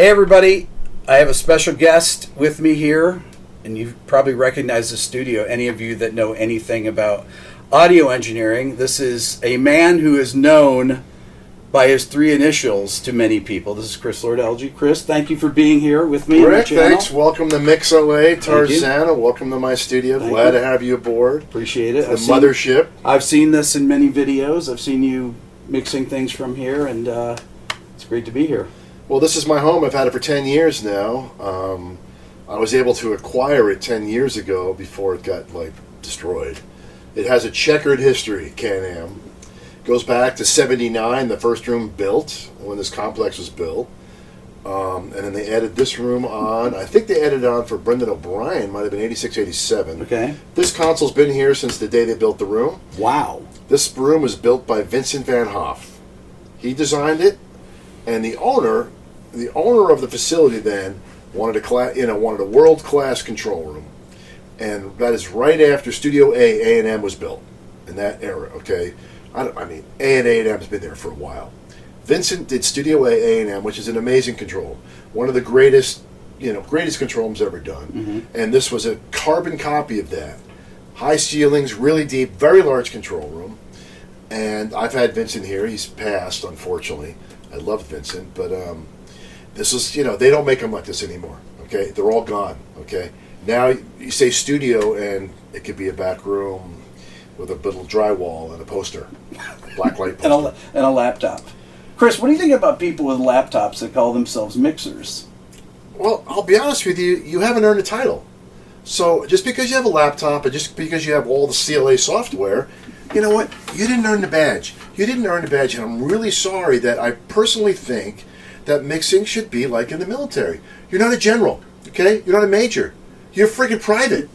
Hey everybody, I have a special guest with me here, and you probably recognize the studio, any of you that know anything about audio engineering. This is a man who is known by his three initials to many people. This is Chris Lord-Alge. Chris, thank you for being here with me. Rick, thanks. Welcome to Mixing Tarzana. Welcome to my studio. Glad to have you aboard. Appreciate it. The mothership. I've seen this in many videos. I've seen you mixing things from here, and it's great to be here. Well, this is my home. I've had it for 10 years now. I was able to acquire it 10 years ago before it got, destroyed. It has a checkered history, Can-Am. Goes back to 79, the first room built, when this complex was built. And then they added this room on. I think they added it on for Brendan O'Brien, might have been 86, 87. Okay. This console's been here since the day they built the room. Wow. This room was built by Vincent Van Hoff. He designed it, and the owner of the facility then wanted a world-class control room. And that is right after Studio A&M was built, in that era, okay? A&M's been there for a while. Vincent did Studio A&M, which is an amazing control. One of the greatest control rooms ever done. Mm-hmm. And this was a carbon copy of that. High ceilings, really deep, very large control room. And I've had Vincent here. He's passed, unfortunately. I loved Vincent, but this was, they don't make them like this anymore, okay? They're all gone, okay? Now you say studio, and it could be a back room with a little drywall and a poster, black light poster. and a laptop. Chris, what do you think about people with laptops that call themselves mixers? Well, I'll be honest with you, you haven't earned a title. So just because you have a laptop and just because you have all the CLA software, you know what? You didn't earn the badge. You didn't earn the badge, and I'm really sorry that I personally think that mixing should be like in the military. You're not a general, okay? You're not a major. You're freaking private.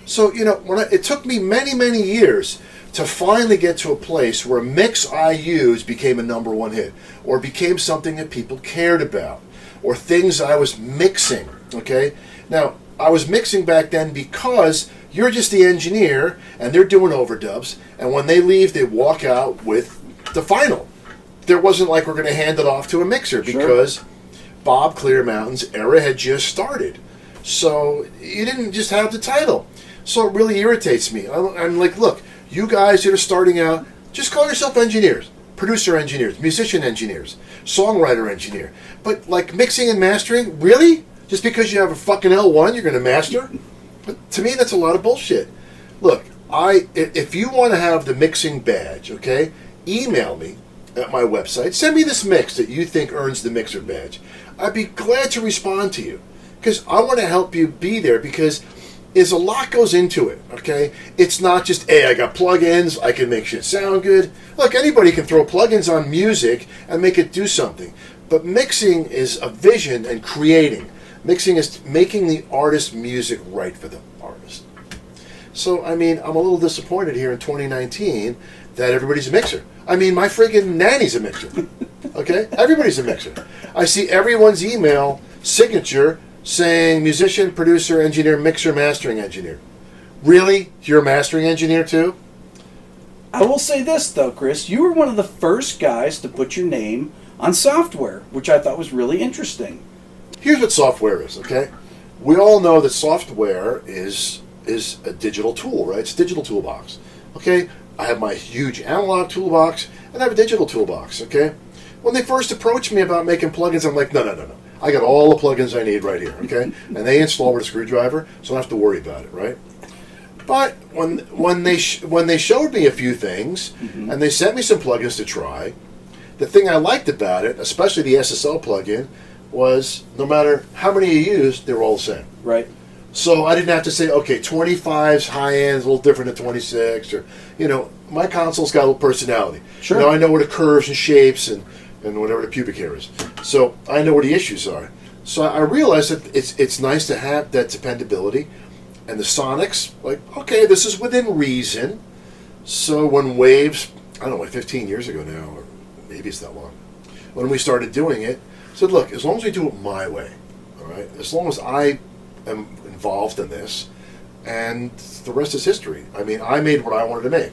So, it took me many, many years to finally get to a place where a mix I used became a number one hit, or became something that people cared about, or things I was mixing, okay? Now, I was mixing back then because you're just the engineer, and they're doing overdubs, and when they leave, they walk out with the final. There wasn't like we're going to hand it off to a mixer, because Bob Clearmountain's era had just started. So you didn't just have the title. So it really irritates me. I'm like, look, you guys that are starting out, just call yourself engineers, producer engineers, musician engineers, songwriter engineer. But like mixing and mastering, really? Just because you have a fucking L1, you're going to master? But to me, that's a lot of bullshit. Look, if you want to have the mixing badge, okay, email me at my website. Send me this mix that you think earns the mixer badge. I'd be glad to respond to you, because I want to help you be there, because there's a lot goes into it, okay? It's not just, hey, I got plugins, I can make shit sound good. Look, anybody can throw plugins on music and make it do something. But mixing is a vision and creating. Mixing is making the artist's music right for the artist. So, I'm a little disappointed here in 2019 that everybody's a mixer. My friggin' nanny's a mixer, okay? Everybody's a mixer. I see everyone's email signature saying musician, producer, engineer, mixer, mastering engineer. Really? You're a mastering engineer too? I will say this though, Chris. You were one of the first guys to put your name on software, which I thought was really interesting. Here's what software is, okay? We all know that software is a digital tool, right? It's a digital toolbox, okay? I have my huge analog toolbox, and I have a digital toolbox, okay? When they first approached me about making plugins, I'm like, no. I got all the plugins I need right here, okay? And they install with a screwdriver, so I don't have to worry about it, right? But when they showed me a few things, mm-hmm. and they sent me some plugins to try, the thing I liked about it, especially the SSL plugin, was no matter how many you used, they were all the same. Right. So I didn't have to say, okay, 25's high end is a little different than 26, or, my console's got a little personality. Sure. I know what the curves and shapes and whatever the pubic hair is. So I know where the issues are. So I realized that it's nice to have that dependability. And the sonics, okay, this is within reason. So when Waves, 15 years ago now, or maybe it's that long, when we started doing it, I said, look, as long as we do it my way, all right, as long as I am involved in this, and the rest is history. I made what I wanted to make.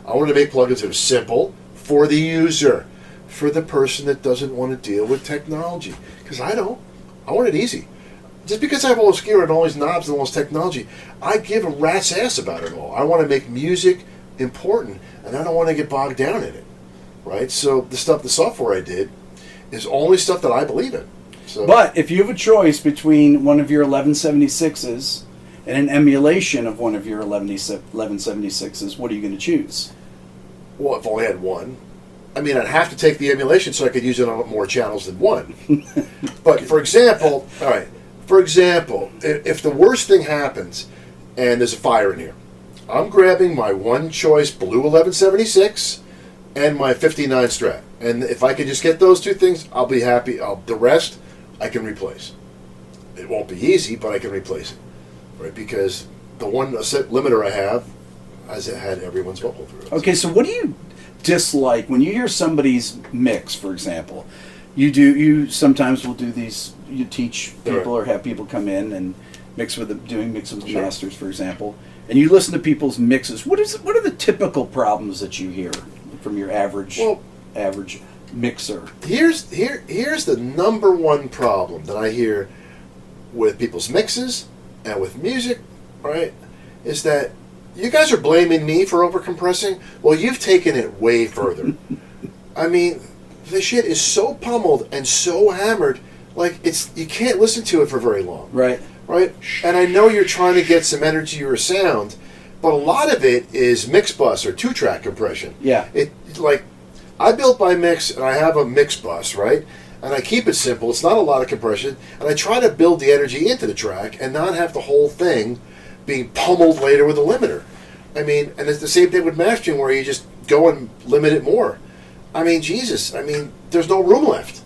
I wanted to make plugins that are simple for the user. for the person that doesn't want to deal with technology. Because I don't. I want it easy. Just because I have all this gear and all these knobs and all this technology, I give a rat's ass about it all. I want to make music important, and I don't want to get bogged down in it, right? So the software I did, is only stuff that I believe in. So, but if you have a choice between one of your 1176s and an emulation of one of your 1176s, what are you going to choose? Well, if I only had one, I mean, I'd have to take the emulation so I could use it on more channels than one. But for example, if the worst thing happens and there's a fire in here, I'm grabbing my one choice blue 1176 and my 59 Strat. And if I can just get those two things, I'll be happy. The rest, I can replace. It won't be easy, but I can replace it, right? Because the one limiter I have has had everyone's vocal through it. Okay, so what do you dislike when you hear somebody's mix, for example? You sometimes will do these. You teach people or have people come in and mix with masters, for example, and you listen to people's mixes. What are the typical problems that you hear from your average mixer? Here's the number one problem that I hear with people's mixes and with music, right? Is that you guys are blaming me for overcompressing? Well, you've taken it way further. I mean, the shit is so pummeled and so hammered, like you can't listen to it for very long. Right. Right? And I know you're trying to get some energy or sound, but a lot of it is mix bus or 2-track compression. Yeah. I built my mix and I have a mix bus, right? And I keep it simple. It's not a lot of compression. And I try to build the energy into the track and not have the whole thing being pummeled later with a limiter. I mean, and it's the same thing with mastering where you just go and limit it more. I mean, Jesus. I mean, there's no room left.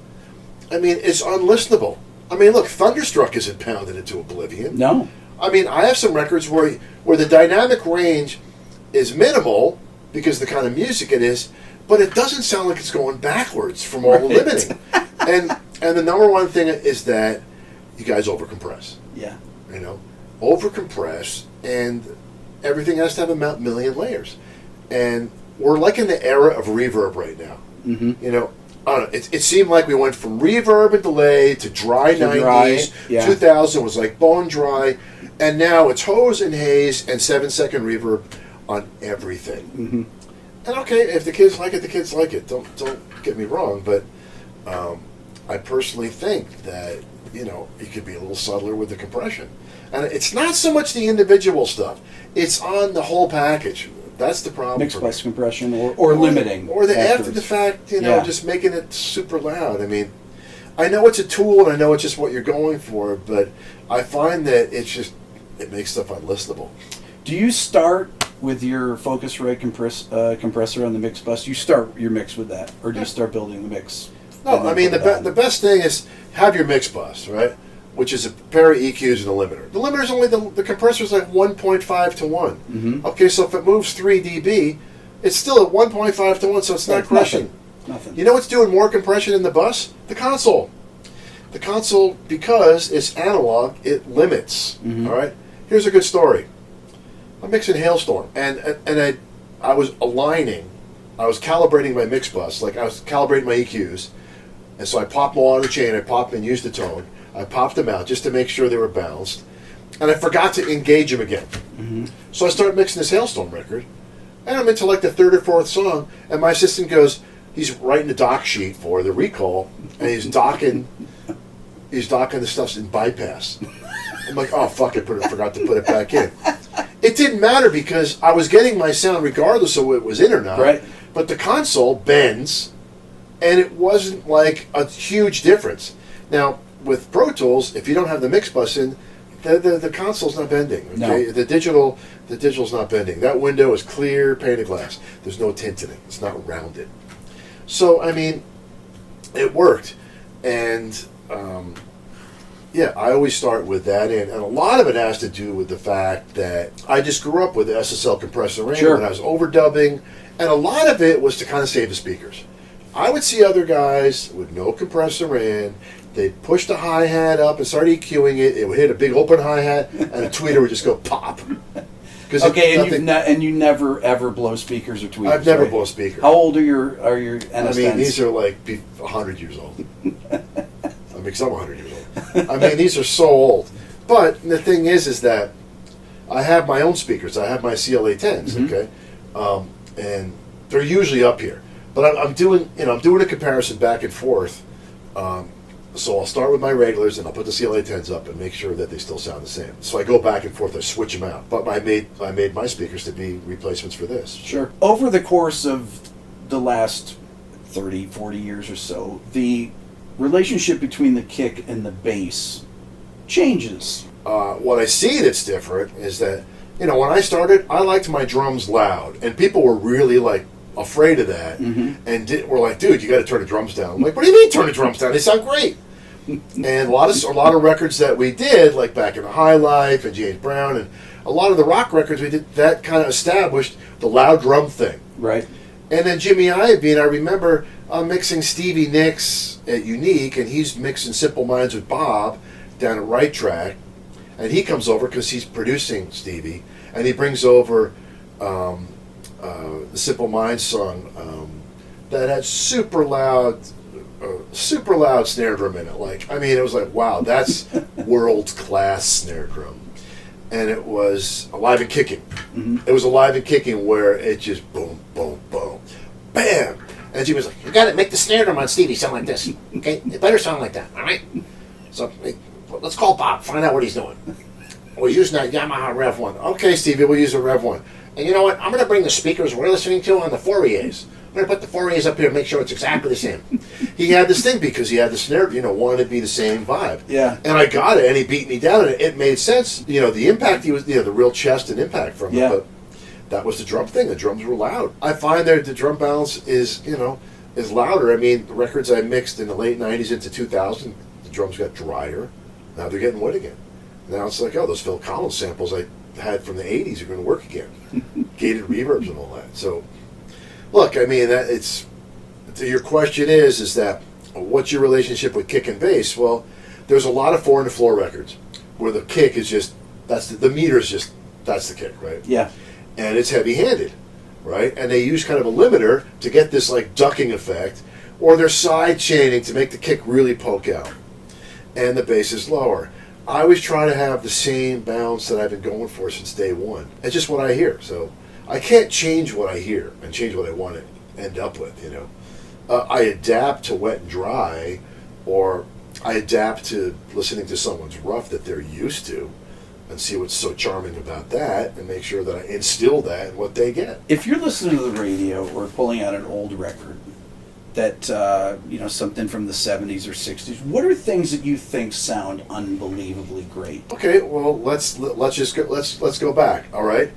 I mean, it's unlistenable. I mean, look, Thunderstruck isn't pounded into oblivion. No. I mean, I have some records where the dynamic range is minimal because of the kind of music it is, but it doesn't sound like it's going backwards from all the limiting. And the number one thing is that you guys overcompress. Yeah. You know, overcompress, and everything has to have a million layers. And we're like in the era of reverb right now. Mm-hmm. You know, I don't know, it seemed like we went from reverb and delay to dry 90s. Yeah. 2000 was like bone dry. And now it's hose and haze and 7-second reverb on everything. Mm-hmm. And okay, if the kids like it, the kids like it. Don't get me wrong, but I personally think that, you know, it could be a little subtler with the compression. And it's not so much the individual stuff. It's on the whole package. That's the problem. Mix bus compression or limiting. Or the after the fact, you know, just making it super loud. I mean, I know it's a tool and I know it's just what you're going for, but I find that it makes stuff unlistenable. Do you start with your Focusrite compressor on the mix bus? You start your mix with that, or do you start building the mix? No, I mean, the best thing is have your mix bus, right? Which is a pair of EQs and a limiter. The limiter is only, the compressor is like 1.5 to 1. Mm-hmm. Okay, so if it moves 3 dB, it's still at 1.5 to 1, so it's not crushing. Nothing. You know what's doing more compression in the bus? The console. The console, because it's analog, it limits. Mm-hmm. All right? Here's a good story. I'm mixing Hailstorm, and I was calibrating my mix bus, like I was calibrating my EQs, and so I popped them all on the chain, I popped them and used the tone, I popped them out just to make sure they were balanced, and I forgot to engage them again. Mm-hmm. So I started mixing this Hailstorm record, and I'm into like the third or fourth song, and my assistant goes, he's writing the doc sheet for the recall, and he's docking the stuff in bypass. I'm like, oh fuck, I forgot to put it back in. It didn't matter because I was getting my sound regardless of it was in or not. Right. But the console bends, and it wasn't like a huge difference. Now, with Pro Tools, if you don't have the mix bus in, the console's not bending. Okay? No. The digital's not bending. That window is clear painted glass. There's no tint in it. It's not rounded. So, I mean, it worked. And yeah, I always start with that in. And a lot of it has to do with the fact that I just grew up with the SSL compressor in when I was overdubbing. And a lot of it was to kind of save the speakers. I would see other guys with no compressor in. They'd push the hi-hat up and start EQing it. It would hit a big open hi-hat, and a tweeter would just go pop. Okay, and you never ever blow speakers or tweeters. I've never right? blown speakers. How old are your NS10s? I mean, these are like 100 years old. I mean, some 100 years old. I mean, these are so old. But the thing is that I have my own speakers. I have my CLA 10s, okay, and they're usually up here. But I'm doing a comparison back and forth. So I'll start with my regulars, and I'll put the CLA 10s up and make sure that they still sound the same. So I go back and forth. I switch them out. But I made my speakers to be replacements for this. Sure. Over the course of the last 30, 40 years or so, the relationship between the kick and the bass changes. What I see that's different is that, when I started, I liked my drums loud. And people were really, afraid of that. And were like, dude, you got to turn the drums down. I'm like, what do you mean turn the drums down? They sound great. And a lot of records that we did, like back in the High Life and James Brown, and a lot of the rock records we did, that kind of established the loud drum thing. Right. And then Jimmy Iovine, I remember mixing Stevie Nicks at Unique, and he's mixing Simple Minds with Bob down at Right Track, and he comes over because he's producing Stevie, and he brings over the Simple Minds song that had super loud snare drum in it. It was like, wow, that's world class snare drum. And it was alive and kicking. It was alive and kicking where it just boom, boom, boom, bam. And Jimmy was like, you got to make the snare drum on Stevie sound like this. Okay, it better sound like that. All right. So let's call Bob. Find out what he's doing. We're using that Yamaha Rev 1. Okay, Stevie, we'll use a Rev 1. And you know what? I'm going to bring the speakers we're listening to on the Fouriers. I'm going to put the Fouriers up here and make sure it's exactly the same. He had this thing because he had the snare, wanted to be the same vibe. Yeah. And I got it, and he beat me down, and it made sense. The impact, he was, the real chest and impact from it. But that was the drum thing. The drums were loud. I find that the drum balance is louder. I mean, the records I mixed in the late 90s into 2000, the drums got drier. Now they're getting wet again. Now it's like, those Phil Collins samples I had from the 80s are going to work again. Gated reverbs and all that. So, look, I mean, your question is that what's your relationship with kick and bass? Well, there's a lot of 4-on-the-floor records where the kick is just, the meter is just, that's the kick, right? Yeah. And it's heavy-handed, right? And they use kind of a limiter to get this ducking effect, or they're side chaining to make the kick really poke out. And the bass is lower. I always try to have the same balance that I've been going for since day one. It's just what I hear. So I can't change what I hear and change what I want to end up with, I adapt to wet and dry, or I adapt to listening to someone's rough that they're used to and see what's so charming about that and make sure that I instill that in what they get. If you're listening to the radio or pulling out an old record that, something from the 70s or 60s, what are things that you think sound unbelievably great? Okay, well, let's go back, all right?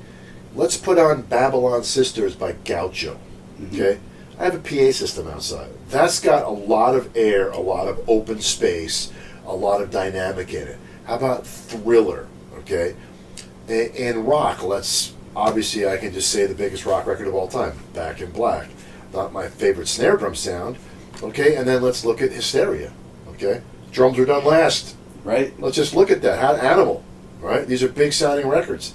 Let's put on Babylon Sisters by Gaucho, okay? I have a PA system outside. That's got a lot of air, a lot of open space, a lot of dynamic in it. How about Thriller, okay? And rock, obviously I can just say the biggest rock record of all time, Back in Black. Not my favorite snare drum sound, okay? And then let's look at Hysteria, okay? Drums were done last. Right. Let's just look at that. Animal, right? These are big sounding records.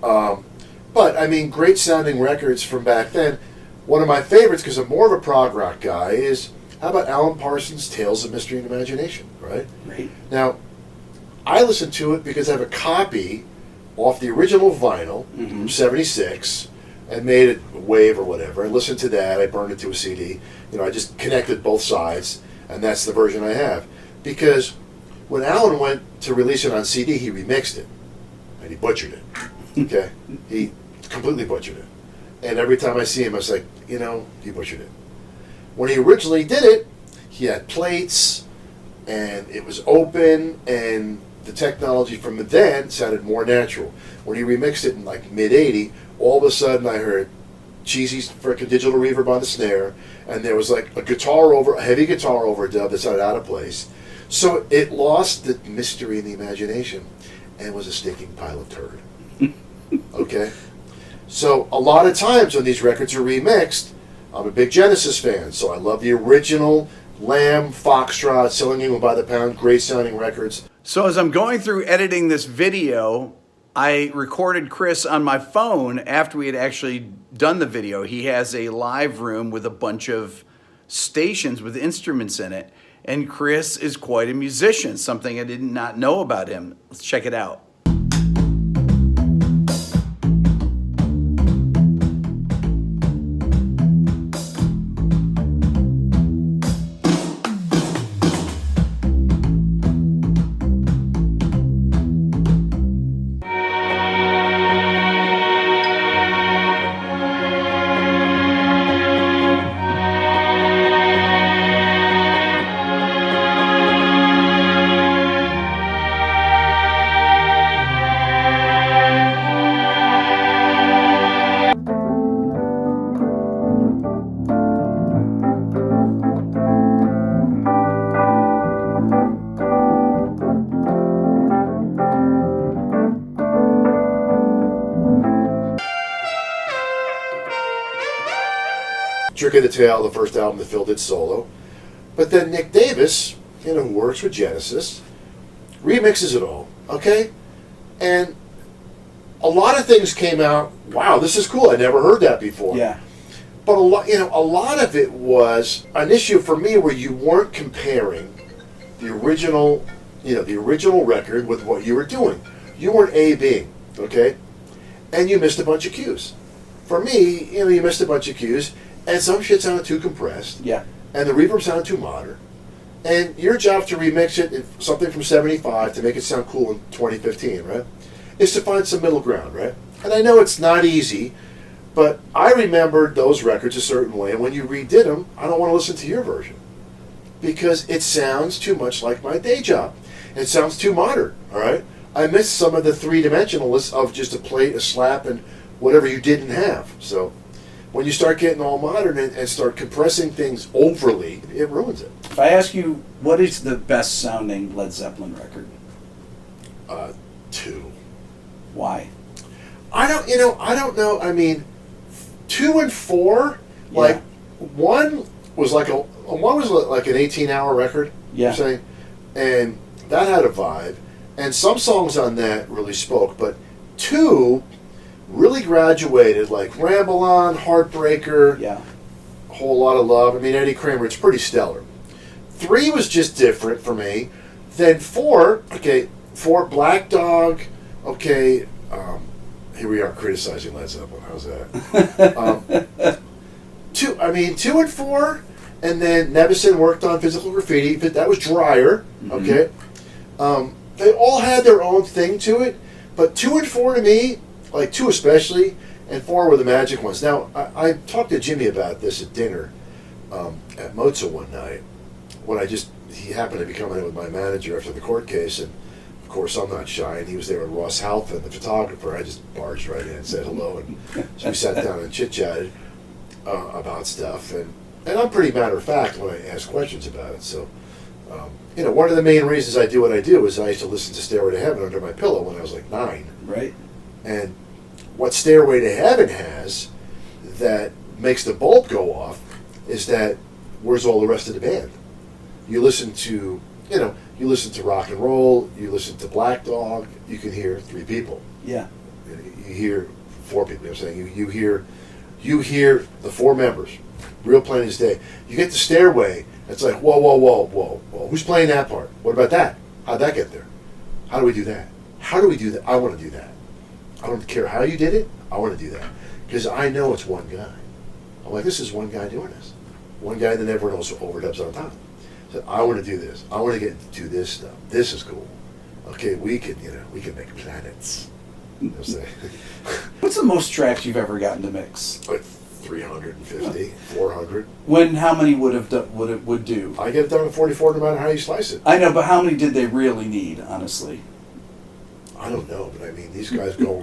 But, I mean, great sounding records from back then. One of my favorites, because I'm more of a prog rock guy, is, how about Alan Parsons' Tales of Mystery and Imagination, right? Right. Now, I listen to it because I have a copy off the original vinyl from 76, and made it wave or whatever. I listened to that. I burned it to a CD. I just connected both sides, and that's the version I have. Because when Alan went to release it on CD, he remixed it, and he butchered it. Okay? He completely butchered it. And every time I see him, I was like, he butchered it. When he originally did it, he had plates, and it was open, and the technology from then sounded more natural. When he remixed it in mid-80, all of a sudden I heard cheesy freaking digital reverb on the snare, and there was a heavy guitar overdub that sounded out of place. So it lost the mystery and the imagination, and was a stinking pile of turd. Okay? So a lot of times when these records are remixed, I'm a big Genesis fan, so I love the original Lamb, Foxtrot, Selling England by the Pound, great sounding records. So as I'm going through editing this video, I recorded Chris on my phone after we had actually done the video. He has a live room with a bunch of stations with instruments in it. And Chris is quite a musician, something I did not know about him. Let's check it out. Trick of the Tail, the first album that Phil did solo. But then Nick Davis, who works with Genesis, remixes it all, okay? And a lot of things came out, wow, this is cool, I never heard that before. Yeah. But a lot of it was an issue for me where you weren't comparing the original record with what you were doing. You weren't A-B, okay? And you missed a bunch of cues. For me, you missed a bunch of cues, and some shit sounded too compressed. Yeah. And the reverb sounded too modern. And your job to remix it, something from 75, to make it sound cool in 2015, right? Is to find some middle ground, right? And I know it's not easy, but I remembered those records a certain way, and when you redid them, I don't want to listen to your version. Because it sounds too much like my day job. It sounds too modern, all right? I missed some of the three-dimensionalness of just a plate, a slap, and whatever you didn't have. So when you start getting all modern and start compressing things overly, it ruins it. If I ask you, what is the best sounding Led Zeppelin record? 2. Why? I don't know. I mean, 2 and 4, like, one was like an 18-hour record. Yeah. You're saying, and that had a vibe, and some songs on that really spoke. But 2 really graduated, like Ramble On, Heartbreaker, a Whole Lot of Love. I mean, Eddie Kramer, it's pretty stellar. 3 was just different for me. Then 4, 4, Black Dog, here we are criticizing Led Zeppelin, how's that? 2 and 4, and then Nevison worked on Physical Graffiti, but that was drier, okay? They all had their own thing to it, but 2 and 4 to me, like 2 especially, and 4 were the magic ones. Now, I talked to Jimmy about this at dinner at Mozart one night, when he happened to be coming in with my manager after the court case, and of course I'm not shy, and he was there with Ross Halfin, the photographer. I just barged right in and said hello, and so we sat down and chit-chatted about stuff, and I'm pretty matter-of-fact when I ask questions about it, so one of the main reasons I do what I do is I used to listen to Stairway to Heaven under my pillow when I was like 9. Right. And what Stairway to Heaven has that makes the bulb go off is that where's all the rest of the band? You listen to, you listen to rock and roll, you listen to Black Dog, you can hear 3 people. Yeah. You hear 4 people. I'm saying you hear the 4 members, real plain as day. You get to Stairway, it's like whoa. Who's playing that part? What about that? How'd that get there? How do we do that? How do we do that? I want to do that. I don't care how you did it. I want to do that because I know it's one guy. I'm like, this is one guy doing this. One guy that never knows overdubs on time. So I want to do this. I want to get to this stuff. This is cool. Okay, we can make planets. What's the most tracks you've ever gotten to mix? Like 350, 400. How many would do? I get it done at 44 no matter how you slice it. I know, but how many did they really need, honestly? I don't know, but I mean, these guys go.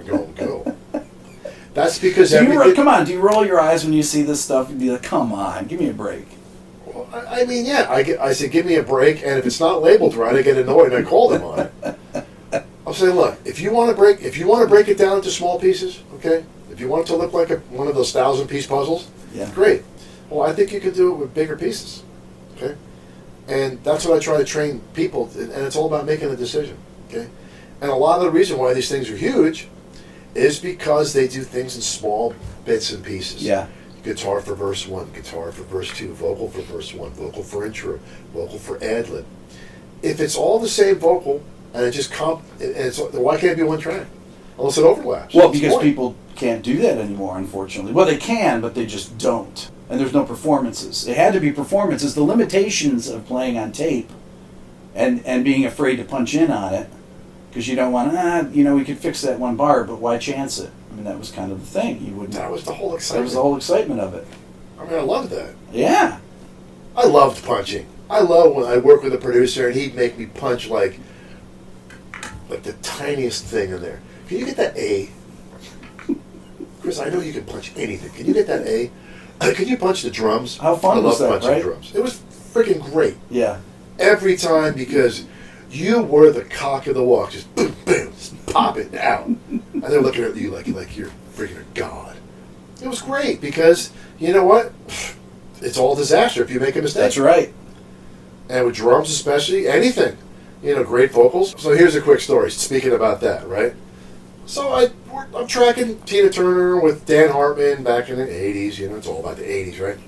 That's because come on, do you roll your eyes when you see this stuff and be like, come on, give me a break? Well, I mean, yeah, I say, give me a break, and if it's not labeled right, I get annoyed and I call them on it. I'll say, look, if you want to break it down into small pieces, okay? If you want it to look like one of those 1,000-piece puzzles, great. Well, I think you could do it with bigger pieces, okay? And that's what I try to train people, and it's all about making a decision, okay? And a lot of the reason why these things are huge is because they do things in small bits and pieces. Yeah. Guitar for verse 1, guitar for verse 2, vocal for verse 1, vocal for intro, vocal for ad-lib. If it's all the same vocal, and it just why can't it be one track? Unless it overlaps. Well, because people can't do that anymore, unfortunately. Well, they can, but they just don't. And there's no performances. It had to be performances. The limitations of playing on tape and being afraid to punch in on it, because you don't want, we could fix that one bar, but why chance it? I mean, that was kind of the thing. You wouldn't. That was the whole excitement. That was the whole excitement of it. I mean, I loved that. Yeah. I loved punching. I love when I work with a producer and he'd make me punch like the tiniest thing in there. Can you get that A? Chris, I know you can punch anything. Can you get that A? Can you punch the drums? How fun was that, I love punching right? drums. It was freaking great. Yeah. Every time, because you were the cock of the walk. Just boom, boom, just pop it out. And they're looking at you like you're freaking a god. It was great because, you know what? It's all disaster if you make a mistake. That's right. And with drums especially, anything. Great vocals. So here's a quick story, speaking about that, right? So I'm tracking Tina Turner with Dan Hartman back in the 80s. It's all about the 80s, right?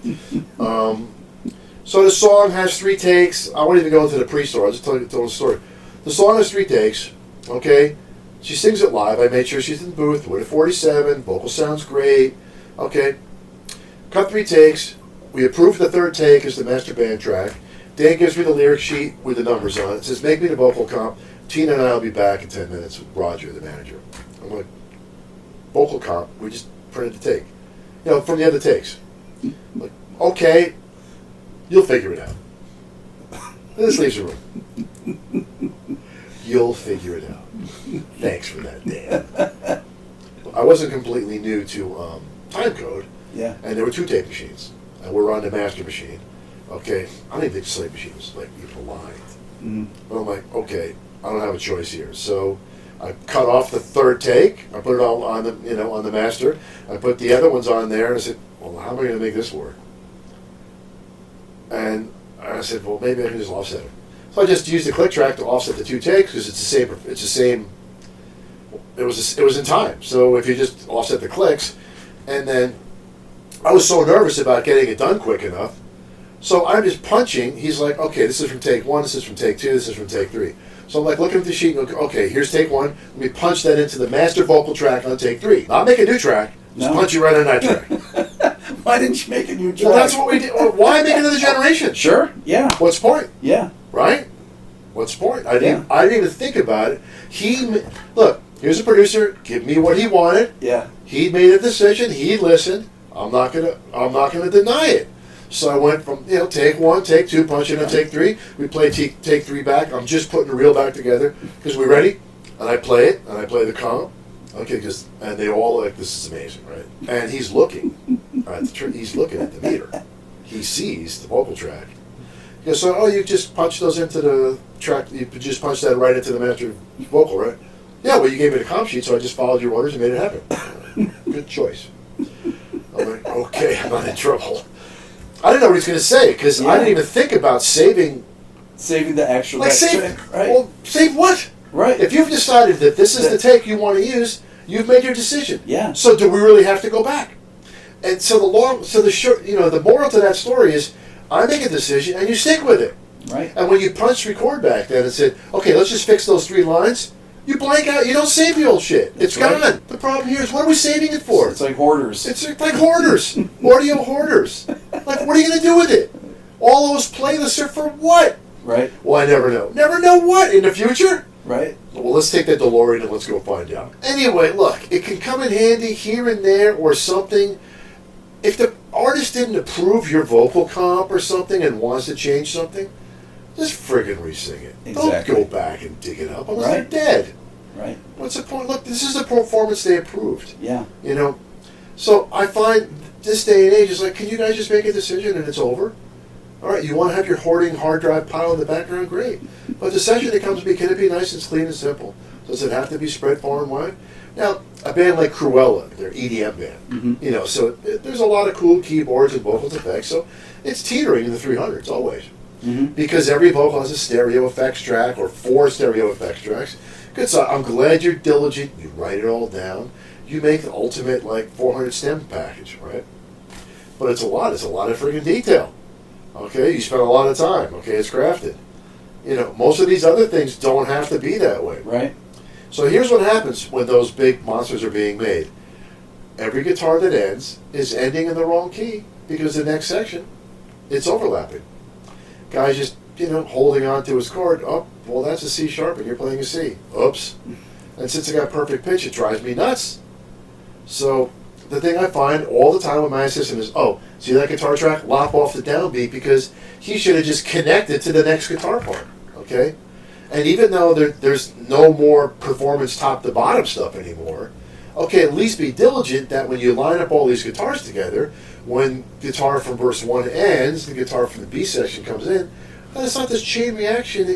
So the song has 3 takes. I won't even go into the pre-story. I'll just tell the story. The song has 3 takes, okay? She sings it live. I made sure she's in the booth with a 47. Vocal sounds great. Okay. Cut 3 takes. We approved the 3rd take as the master band track. Dan gives me the lyric sheet with the numbers on it. It says, make me the vocal comp. Tina and I will be back in 10 minutes with Roger, the manager. I'm like, vocal comp? We just printed the take. From the other takes. Like, okay, you'll figure it out. And this leaves the room. You'll figure it out. Thanks for that, Dan. I wasn't completely new to time code. Yeah. And there were 2 tape machines. And we're on the master machine. Okay, I don't even think the slave machine was even aligned. Mm-hmm. But I'm like, okay, I don't have a choice here. So I cut off the 3rd take. I put it all on the on the master. I put the other ones on there, and I said, well, how am I going to make this work? And I said, well, maybe I can just offset it. So I just used the click track to offset the 2 takes because it's the same. It was in time. So if you just offset the clicks, and then I was so nervous about getting it done quick enough. So I'm just punching. He's like, okay, this is from take 1, this is from take 2, this is from take 3. So I'm like looking at the sheet and go, okay, here's take 1. Let me punch that into the master vocal track on take 3. Not make a new track, just punch you right on that track. Why didn't you make a new track? Well, that's what we did. Well, why make another generation? Sure, yeah. What's the point? Yeah. Right? What's the point? I didn't even think about it. Look, here's a producer, give me what he wanted. Yeah. He made a decision, he listened. I'm not gonna deny it. So I went from take 1, take 2, punch it on take 3. We play take 3 back. I'm just putting the reel back together because we're ready. And I play it, and I play the comp. Okay, and they all like, this is amazing, right? And he's looking he's looking at the meter. He sees the vocal track. He goes, so you just punch those into the track. You just punch that right into the master vocal, right? Yeah. Well, you gave me the comp sheet, so I just followed your orders and made it happen. Good choice. I'm like, okay, I'm not in trouble. I didn't know what he was going to say because I didn't even think about saving the actual save. Right. Well, save what? Right. If you've decided that this is the take you want to use, you've made your decision. Yeah. So do we really have to go back? And so the moral to that story is, I make a decision and you stick with it. Right. And when you punched record back then and said, okay, let's just fix those 3 lines. You blank out. You don't save the old shit. It's gone. The problem here is, what are we saving it for? It's like hoarders. It's like hoarders. Audio hoarders. Like, what are you going to do with it? All those playlists are for what? Right. Well, I never know. Never know what in the future? Right. Well, let's take that DeLorean and let's go find out. Anyway, look, it can come in handy here and there or something. If the artist didn't approve your vocal comp or something and wants to change something, just friggin' re-sing it. Exactly. Don't go back and dig it up unless they're dead. Right. What's the point? Look, this is the performance they approved. Yeah. So I find this day and age is like, can you guys just make a decision and it's over? All right, you want to have your hoarding hard drive pile in the background? Great. But the session that comes to me, can it be nice and clean and simple? Does it have to be spread far and wide? Now, a band like Cruella, their EDM band, so there's a lot of cool keyboards and vocals effects, so it's teetering in the 300s always. Because every vocal has a stereo effects track or 4 stereo effects tracks, So I'm glad you're diligent. You write it all down. You make the ultimate, like, 400 stem package, right? But it's a lot. It's a lot of freaking detail. Okay? You spend a lot of time. Okay? It's crafted. You know, most of these other things don't have to be that way. Right. So here's what happens when those big monsters are being made. Every guitar that ends is ending in the wrong key because the next section, it's overlapping. Guy's just, holding on to his chord. Oh, well, that's a C sharp and you're playing a C. Oops. And since I got perfect pitch, it drives me nuts. So the thing I find all the time with my system is, oh, see that guitar track? Lop off the downbeat because he should have just connected to the next guitar part. Okay? And even though there's no more performance top to bottom stuff anymore, okay, at least be diligent that when you line up all these guitars together, when guitar from verse 1 ends, the guitar from the B section comes in, it's not this chain reaction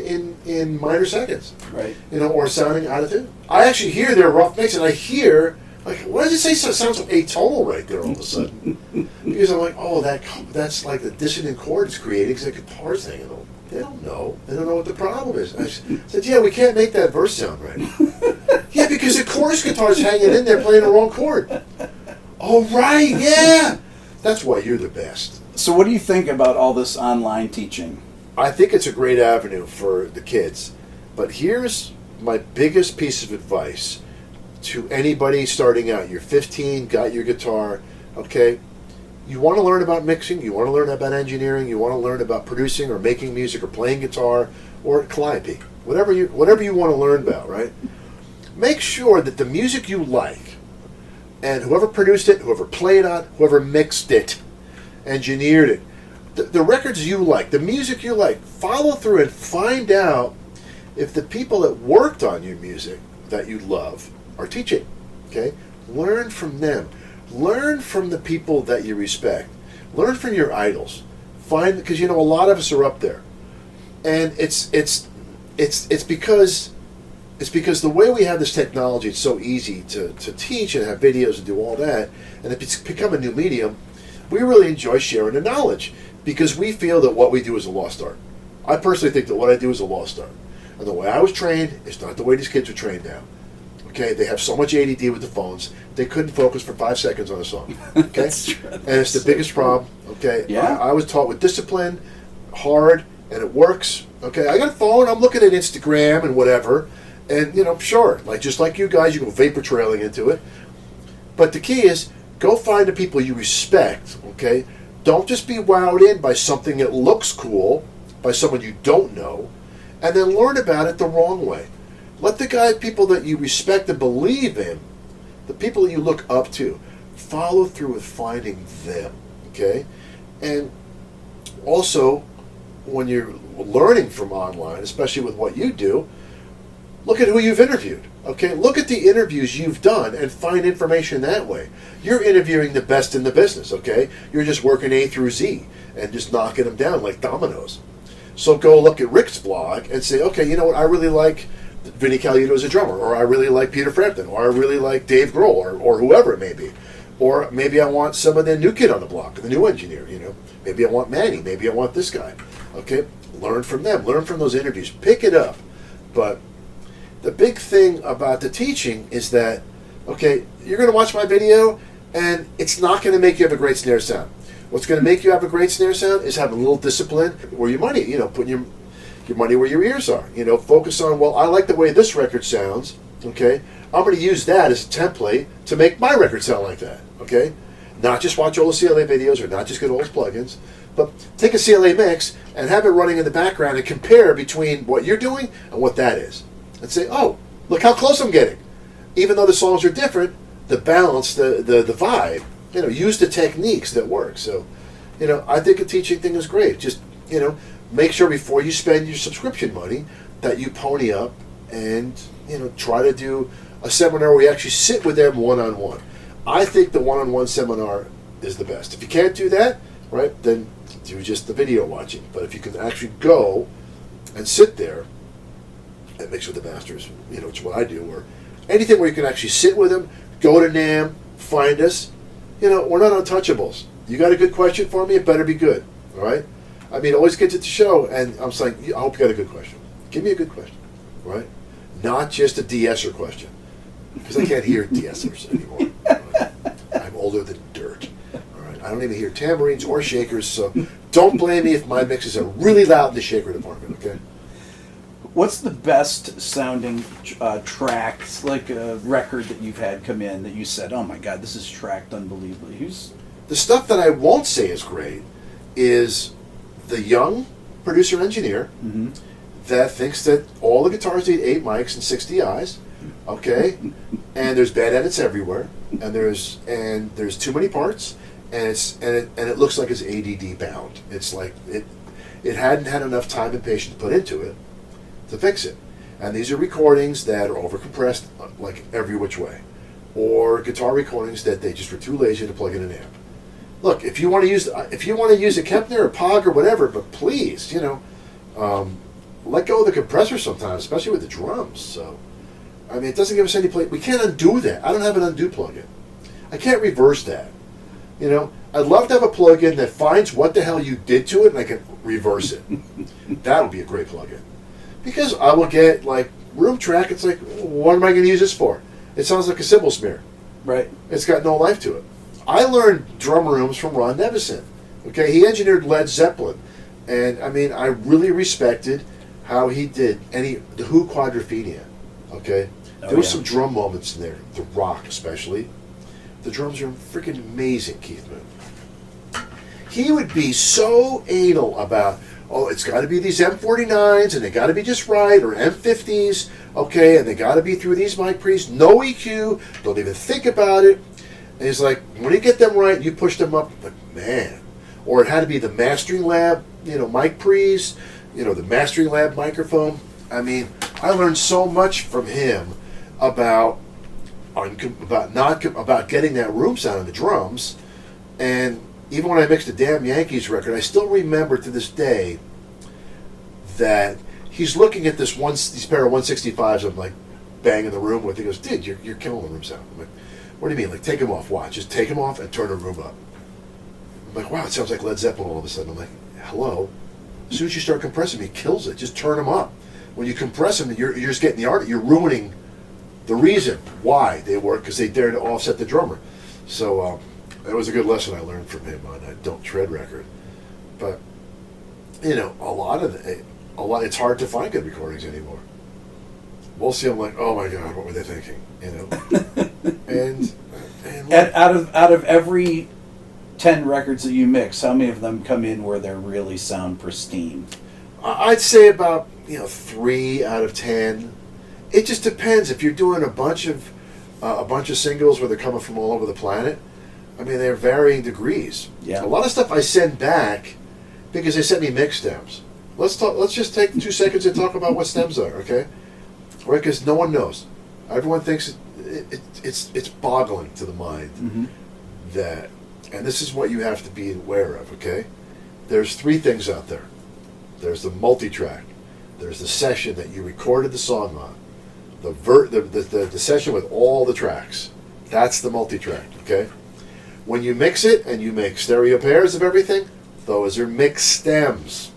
in minor seconds. Right. Or sounding out of tune. I actually hear their rough mix and I hear, like, what does it say? So it sounds atonal right there all of a sudden. Because I'm like, oh, that's like the dissonant chord it's creating because the guitar's hanging on. They don't know. They don't know what the problem is. I said, yeah, we can't make that verse sound right. Yeah, because the chorus guitar's hanging in there playing the wrong chord. Oh, right, yeah. That's why you're the best. So what do you think about all this online teaching? I think it's a great avenue for the kids. But here's my biggest piece of advice to anybody starting out. You're 15, got your guitar, okay? You want to learn about mixing, you want to learn about engineering, you want to learn about producing or making music or playing guitar or calliope, whatever you want to learn about, right? Make sure that the music you like and whoever produced it, whoever played on, whoever mixed it, engineered it, the records you like, the music you like, follow through and find out if the people that worked on your music that you love are teaching, okay? Learn from them. Learn from the people that you respect. Learn from your idols. Because a lot of us are up there, and it's because the way we have this technology, it's so easy to teach and have videos and do all that, and it's become a new medium. We really enjoy sharing the knowledge because we feel that what we do is a lost art. I personally think that what I do is a lost art, and the way I was trained is not the way these kids are trained now. Okay, they have so much ADD with the phones, they couldn't focus for 5 seconds on a song. Okay, That's true. And it's the biggest problem. Okay, Yeah. I was taught with discipline, hard, and it works. Okay, I got a phone, I'm looking at Instagram and whatever, and sure, just like you guys, you go vapor trailing into it. But the key is, go find the people you respect. Okay, don't just be wowed in by something that looks cool, by someone you don't know, and then learn about it the wrong way. Let the people that you respect and believe in, the people that you look up to, follow through with finding them, okay? And also, when you're learning from online, especially with what you do, look at who you've interviewed, okay? Look at the interviews you've done and find information that way. You're interviewing the best in the business, okay? You're just working A through Z and just knocking them down like dominoes. So go look at Rick's blog and say, okay, you know what, I really like Vinnie Colaiuta as a drummer, or I really like Peter Frampton, or I really like Dave Grohl, or whoever it may be. Or maybe I want some of the new kid on the block, the new engineer, Maybe I want Manny, maybe I want this guy. Okay? Learn from them. Learn from those interviews. Pick it up. But the big thing about the teaching is that, okay, you're going to watch my video, and it's not going to make you have a great snare sound. What's going to make you have a great snare sound is have a little discipline where your money, putting your money where your ears are. Focus on, well, I like the way this record sounds, okay? I'm going to use that as a template to make my record sound like that, okay? Not just watch all the CLA videos or not just get all those plugins, but take a CLA mix and have it running in the background and compare between what you're doing and what that is. And say, oh, look how close I'm getting. Even though the songs are different, the balance, the vibe, use the techniques that work. So, I think a teaching thing is great. Just, make sure before you spend your subscription money that you pony up and, try to do a seminar where you actually sit with them one-on-one. I think the one-on-one seminar is the best. If you can't do that, right, then do just the video watching. But if you can actually go and sit there and mix with the masters, it's what I do, or anything where you can actually sit with them, go to NAMM, find us. We're not untouchables. You got a good question for me? It better be good, all right? I mean, always get to the show, and I'm saying, I hope you got a good question. Give me a good question, all right? not just a de-esser question, because I can't hear de-essers anymore. Right? I'm older than dirt. All right, I don't even hear tambourines or shakers, so don't blame me if my mixes are really loud in the shaker department. Okay. What's the best sounding tracks, like a record that you've had come in that you said, "Oh my God, this is tracked unbelievably"? The stuff that I won't say is great is the young producer engineer that thinks that all the guitars need 8 mics and 60 eyes, okay? And there's bad edits everywhere, and there's too many parts, and it looks like it's ADD bound. It's like it hadn't had enough time and patience to put into it to fix it. And these are recordings that are overcompressed like every which way, or guitar recordings that they just were too lazy to plug in an amp. Look, if you want to use a Kempner or Pog or whatever, but please, let go of the compressor sometimes, especially with the drums. So, I mean, it doesn't give us any play. We can't undo that. I don't have an undo plugin. I can't reverse that. I'd love to have a plugin that finds what the hell you did to it and I can reverse it. That would be a great plugin. Because I will get, like, room track, it's like, what am I going to use this for? It sounds like a cymbal smear. Right. It's got no life to it. I learned drum rooms from Ron Nevison. Okay, he engineered Led Zeppelin, and I mean, I really respected how he did the Who Quadrophenia. Okay, there was some drum moments in there, the rock especially. The drums are freaking amazing, Keith Moon. He would be so anal about, it's got to be these M49s, and they got to be just right, or M50s, okay, and they got to be through these mic pre's, no EQ, don't even think about it. And he's like, when you get them right, you push them up. Like, man. Or it had to be the Mastering Lab, mic pre's, the Mastering Lab microphone. I mean, I learned so much from him about getting that room sound in the drums. And even when I mixed the Damn Yankees record, I still remember to this day that he's looking at these pair of 165s I'm like banging the room with. He goes, dude, you're killing the room sound. I'm like, what do you mean? Like, take them off. Watch. Just take them off and turn the room up. I'm like, wow, it sounds like Led Zeppelin all of a sudden. I'm like, hello? As soon as you start compressing, it kills it. Just turn them up. When you compress them, you're just getting the art. You're ruining the reason why they work, because they dare to offset the drummer. So that was a good lesson I learned from him on that Don't Tread record. But, it's hard to find good recordings anymore. We'll see. I'm like, oh my God, what were they thinking? And out of every 10 records that you mix, how many of them come in where they really sound pristine? I'd say about 3 out of 10. It just depends. If you're doing a bunch of singles where they're coming from all over the planet, I mean, they're varying degrees. Yeah. A lot of stuff I send back because they sent me mix stems. Let's just take 2 seconds and talk about what stems are, okay? Right, because no one knows. Everyone thinks it's boggling to the mind that, and this is what you have to be aware of, okay? There's 3 things out there. There's the multi-track. There's the session that you recorded the song on. The session with all the tracks. That's the multi-track, okay? When you mix it and you make stereo pairs of everything, those are mixed stems.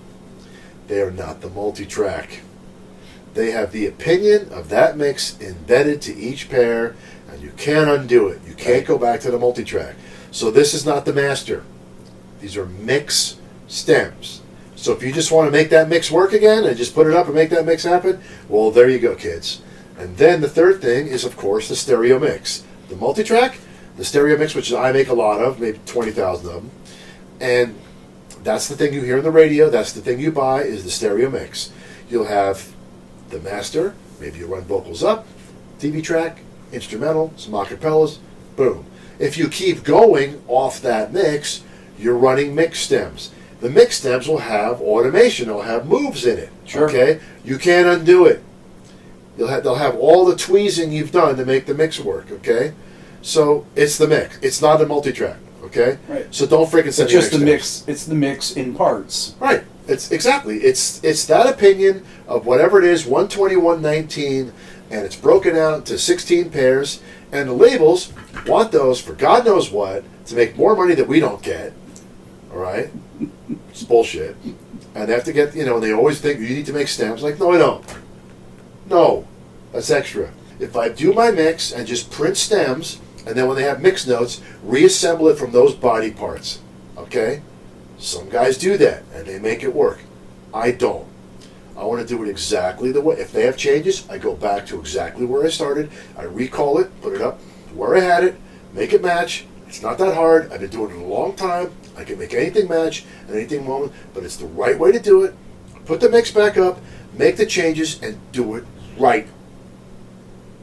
They are not the multi-track. They have the opinion of that mix embedded to each pair, and you can't undo it. You can't go back to the multi-track. So this is not the master. These are mix stems. So if you just want to make that mix work again and just put it up and make that mix happen, well, there you go, kids. And then the third thing is, of course, the stereo mix. The multi-track, the stereo mix, which I make a lot of, maybe 20,000 of them. And that's the thing you hear on the radio. That's the thing you buy is the stereo mix. You'll have the master, maybe you run vocals up, TV track, instrumental, some acapellas, boom. If you keep going off that mix, you're running mix stems. The mix stems will have automation, they'll have moves in it. Sure. Okay? You can't undo it. They'll have all the tweezing you've done to make the mix work, okay? So it's the mix. It's not a multi-track, okay? Right. So don't freaking send It's just the mix mix. It's the mix in parts. Right. It's exactly. It's that opinion of whatever it is, 120, 119, and it's broken out to 16 pairs, and the labels want those for God knows what to make more money that we don't get. All right? It's bullshit. And they have to get, they always think you need to make stems. Like, no, I don't. No. That's extra. If I do my mix and just print stems, and then when they have mix notes, reassemble it from those body parts. Okay? Some guys do that, and they make it work. I don't. I want to do it exactly the way. If they have changes, I go back to exactly where I started. I recall it, put it up where I had it, make it match. It's not that hard. I've been doing it a long time. I can make anything match at anything moment, but it's the right way to do it. Put the mix back up, make the changes, and do it right.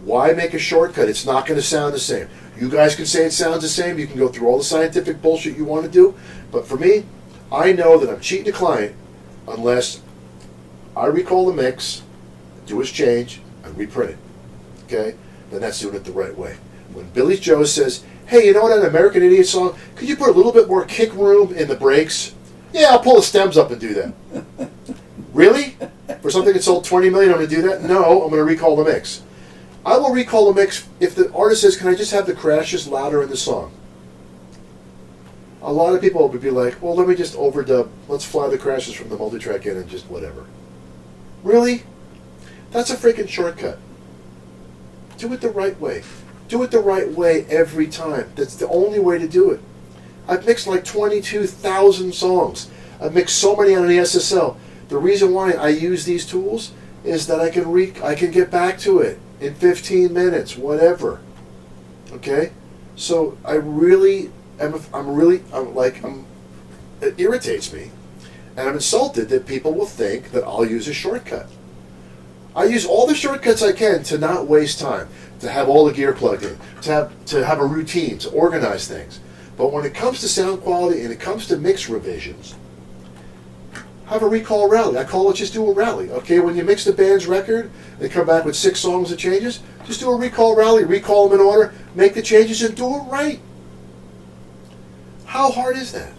Why make a shortcut? It's not going to sound the same. You guys can say it sounds the same. You can go through all the scientific bullshit you want to do. But for me, I know that I'm cheating the client unless I recall the mix, do his change, and reprint it. Okay? Then that's doing it the right way. When Billy Joe says, hey, you know what, an American Idiot song, could you put a little bit more kick room in the breaks? Yeah, I'll pull the stems up and do that. Really? For something that sold 20 million, I'm going to do that? No, I'm going to recall the mix. I will recall the mix if the artist says, can I just have the crashes louder in the song? A lot of people would be like, well, let me just overdub. Let's fly the crashes from the multitrack in and just whatever. Really? That's a freaking shortcut. Do it the right way. Do it the right way every time. That's the only way to do it. I've mixed like 22,000 songs. I've mixed so many on the SSL. The reason why I use these tools is that I can get back to it in 15 minutes, whatever. Okay? So I really it irritates me. And I'm insulted that people will think that I'll use a shortcut. I use all the shortcuts I can to not waste time, to have all the gear plugged in, to have a routine, to organize things. But when it comes to sound quality and it comes to mix revisions, have a recall rally. I call it just do a rally. Okay, when you mix the band's record, they come back with 6 songs and changes, just do a recall rally, recall them in order, make the changes and do it right. How hard is that?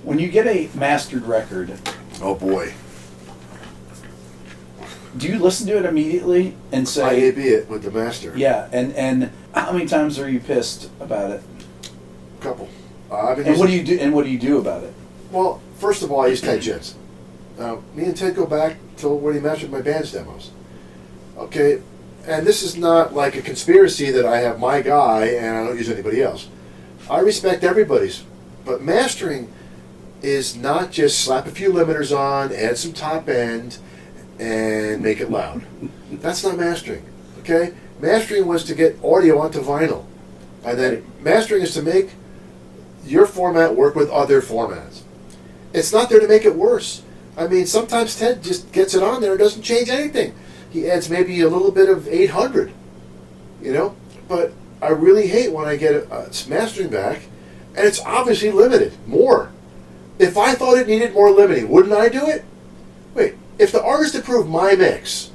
When you get a mastered record, oh boy. Do you listen to it immediately and say... I A/B it with the master. Yeah, and how many times are you pissed about it? A couple. And what do you do? And what do you do about it? Well, first of all, I use Ted Jensen. Me and Ted go back to when he mastered my band's demos. Okay, and this is not like a conspiracy that I have my guy and I don't use anybody else. I respect everybody's, but mastering is not just slap a few limiters on, add some top end, and make it loud. That's not mastering, okay? Mastering was to get audio onto vinyl. And then mastering is to make your format work with other formats. It's not there to make it worse. I mean, sometimes Ted just gets it on there and doesn't change anything. He adds maybe a little bit of 800, you know? But I really hate when I get its mastering back, and it's obviously limited, more. If I thought it needed more limiting, wouldn't I do it? Wait, if the artist approved my mix,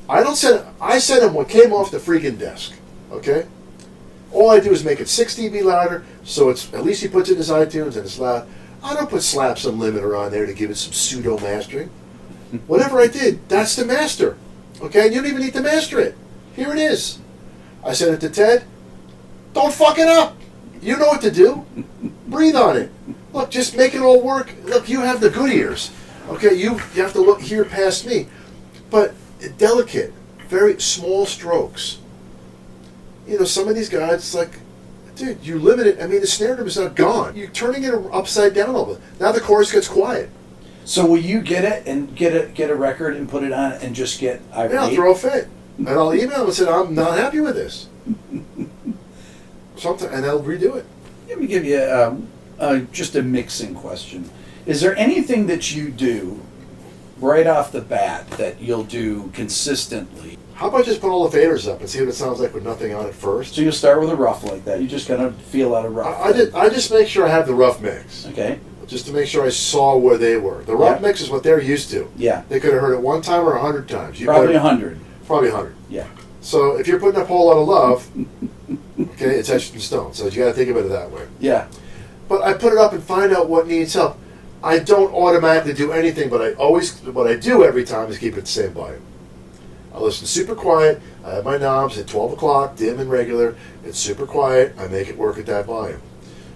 I send him what came off the freaking desk, okay? All I do is make it 6 dB louder, so it's at least he puts it in his iTunes and it's loud. I don't slap some limiter on there to give it some pseudo mastering. Whatever I did, that's the master, okay? And you don't even need to master it. Here it is. I sent it to Ted. Don't fuck it up. You know what to do. Breathe on it. Look, just make it all work. Look, you have the good ears. Okay, you have to look here past me. But delicate, very small strokes. You know, some of these guys, it's like, dude, you limit it. I mean, the snare drum is not gone. You're turning it upside down a little bit. Now the chorus gets quiet. So will you get it and get a record and put it on and just get irate? Yeah, I'll throw a fit. And I'll email them and say, I'm not happy with this. And they'll redo it. Let me give you just a mixing question. Is there anything that you do right off the bat that you'll do consistently? How about just put all the faders up and see what it sounds like with nothing on it first? So you'll start with a rough like that. You just kind of feel out a rough. I just make sure I have the rough mix. Okay. Just to make sure I saw where they were. The rough mix is what they're used to. Yeah. They could have heard it one time or 100 times. Probably 100. Probably 100. Yeah. So if you're putting up a whole lot of love, okay, it's etched in stone. So you got to think about it that way. Yeah. But I put it up and find out what needs help. I don't automatically do anything, but what I do every time is keep it the same volume. I listen super quiet. I have my knobs at 12 o'clock, dim and regular. It's super quiet. I make it work at that volume.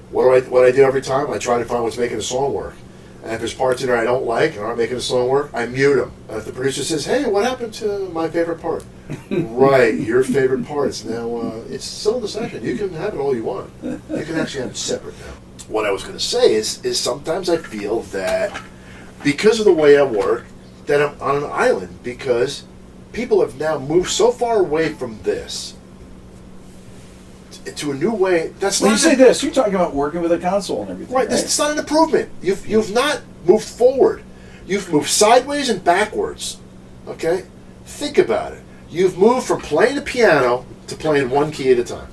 What I do every time, I try to find what's making the song work. And if there's parts in there I don't like and aren't making the song work, I mute them. And if the producer says, hey, what happened to my favorite part? Right, your favorite parts. Now, it's still in the session. You can have it all you want. You can actually have it separate now. What I was going to say is sometimes I feel that because of the way I work, that I'm on an island because people have now moved so far away from this to a new way. That's When not you say this, you're talking about working with a console and everything. right. It's not an improvement. You've not moved forward. You've moved sideways and backwards. Okay, think about it. You've moved from playing the piano to playing one key at a time.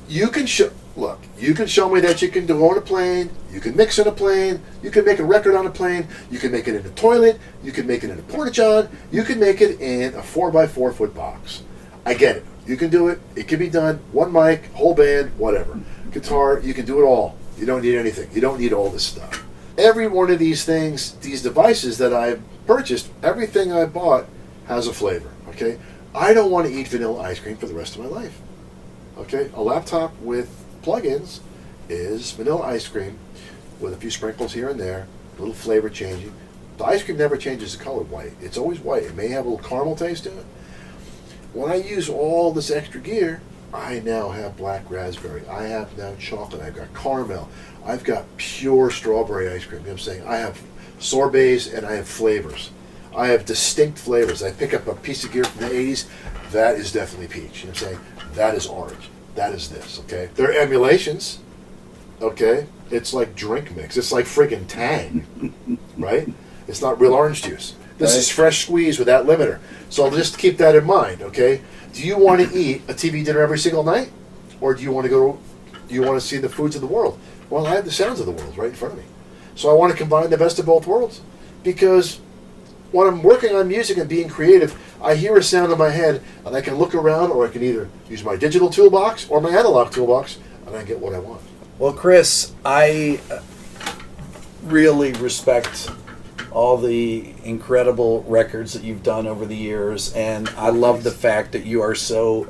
You can look. You can show me that you can do on a plane. You can mix on a plane. You can make a record on a plane. You can make it in a toilet. You can make it in a porta-john. You can make it in a 4x4 foot box. I get it. You can do it. It can be done. One mic, whole band, whatever. Guitar, you can do it all. You don't need anything. You don't need all this stuff. Every one of these things, these devices that I've purchased, everything I bought has a flavor. Okay, I don't want to eat vanilla ice cream for the rest of my life. Okay, a laptop with plugins is vanilla ice cream with a few sprinkles here and there, a little flavor changing. The ice cream never changes the color white. It's always white. It may have a little caramel taste to it. When I use all this extra gear, I now have black raspberry. I have now chocolate. I've got caramel. I've got pure strawberry ice cream. You know what I'm saying? I have sorbets and I have flavors. I have distinct flavors. I pick up a piece of gear from the 80s. That is definitely peach. You know what I'm saying? That is orange. That is this, okay? They're emulations, okay? It's like drink mix. It's like friggin' Tang, right? It's not real orange juice. This is fresh squeeze with that limiter. So just keep that in mind, okay? Do you want to eat a TV dinner every single night? Or do you want to see the foods of the world? Well, I have the sounds of the world right in front of me. So I want to combine the best of both worlds. Because when I'm working on music and being creative, I hear a sound in my head, and I can look around, or I can either use my digital toolbox or my analog toolbox, and I get what I want. Well, Chris, I really respect all the incredible records that you've done over the years, and I love the fact that you are so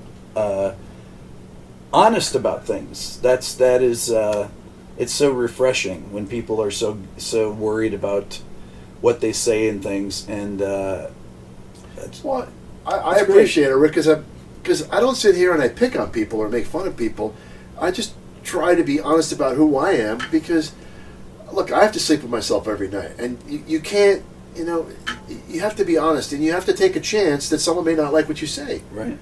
honest about things. That is it's so refreshing when people are so worried about what they say and things, and well, I appreciate it, Rick, because I don't sit here and I pick on people or make fun of people. I just try to be honest about who I am, because look, I have to sleep with myself every night, and you can't, you have to be honest, and you have to take a chance that someone may not like what you say. Right.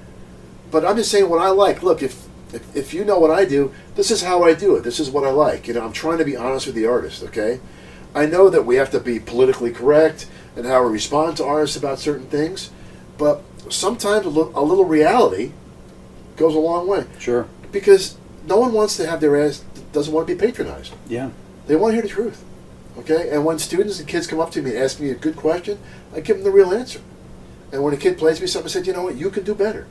But I'm just saying what I like. Look, if you know what I do, this is how I do it. This is what I like. I'm trying to be honest with the artist, okay? I know that we have to be politically correct and how we respond to artists about certain things, but sometimes a little reality goes a long way. Sure. Because no one wants to have doesn't want to be patronized. Yeah. They want to hear the truth, okay? And when students and kids come up to me and ask me a good question, I give them the real answer. And when a kid plays me something, I said, you know what, you can do better.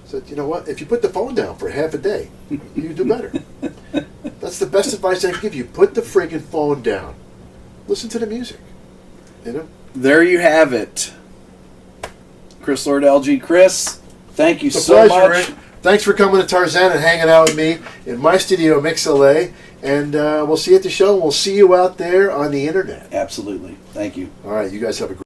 I said, you know what, if you put the phone down for half a day, you do better. That's the best advice I can give you. Put the friggin' phone down. Listen to the music, There you have it. Chris Lord-Alge. Chris, thank you so pleasure, much. Rick. Thanks for coming to Tarzan and hanging out with me in my studio, Mix LA. And we'll see you at the show, and we'll see you out there on the internet. Absolutely. Thank you. All right, you guys have a great